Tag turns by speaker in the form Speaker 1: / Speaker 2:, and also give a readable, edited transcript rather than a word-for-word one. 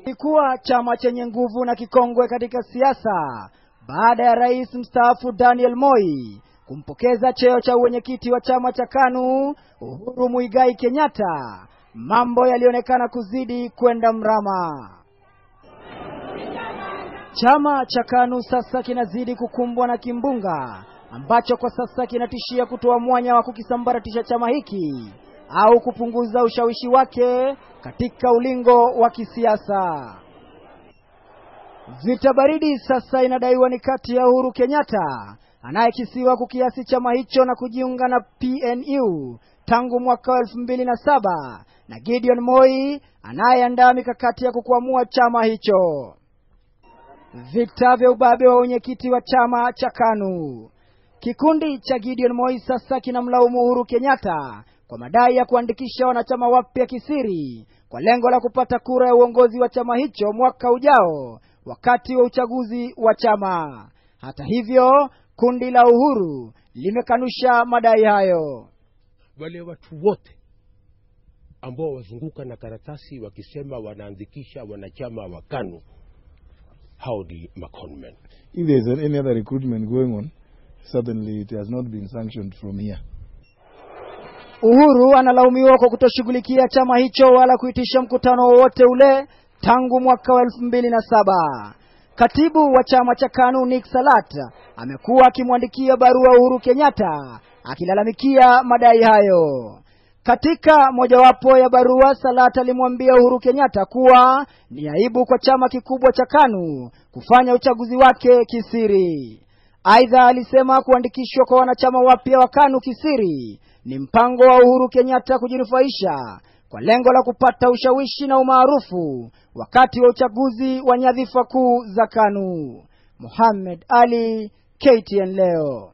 Speaker 1: Ilikuwa chama chenye nguvu na kikongwe katika siasa baada ya rais mstaafu Daniel Moi kumpokeza cheo cha uwenyekiti wa chama cha KANU Uhuru Muigai Kenyatta. Mambo yalionekana kuzidi kwenda mrama. Chama cha KANU sasa kinazidi kukumbwa na kimbunga ambacho kwa sasa kinatishia kutoa mwanya wa kukisambaratisha chama hiki au kupunguza ushawishi wake katika ulingo wa kisiasa. Vita baridi sasa inadaiwa ni kati ya Uhuru Kenyatta anayekisiwa kukiasi chama hicho na kujiunga na PNU tangu mwaka 2007 na Gideon Moi anayeandaa mikakati ya kukwamua chama hicho. Vita vya ubabe wa wenyekiti wa chama cha KANU. Kikundi cha Gideon Moi sasa kinamlaumu Uhuru Kenyatta kwa madai ya kuandikisha wanachama wapya kisiri kwa lengo la kupata kura ya uongozi wa chama hicho mwaka ujao wakati wa uchaguzi wa chama. Hata hivyo, kundi la Uhuru limekanusha madai hayo.
Speaker 2: Wale watu wote ambao wazunguka na karatasi wakisema wanaandikisha wanachama wa KANU, how the McConman.
Speaker 3: If there's any other recruitment going on, certainly it has not been sanctioned from here.
Speaker 1: Uhuru analaumiwa kwa kutoshughulikia chama hicho wala kuitisha mkutano wowote ule tangu mwaka wa 2007. Katibu wa chama cha KANU Nick Salat amekuwa akimwandikia barua Uhuru Kenyatta akilalamikia madai hayo. Katika mojawapo ya barua, Salat alimwambia Uhuru Kenyatta kuwa ni aibu kwa chama kikubwa cha KANU kufanya uchaguzi wake kisiri. Aidha alisema kuandikishwa kwa wanachama wapya wa KANU kisiri ni mpango wa Uhuru Kenyatta kujinufaisha kwa lengo la kupata ushawishi na umaarufu wakati wa uchaguzi wa nyadhifa kuu za KANU. Mohamed Ali, KTN leo.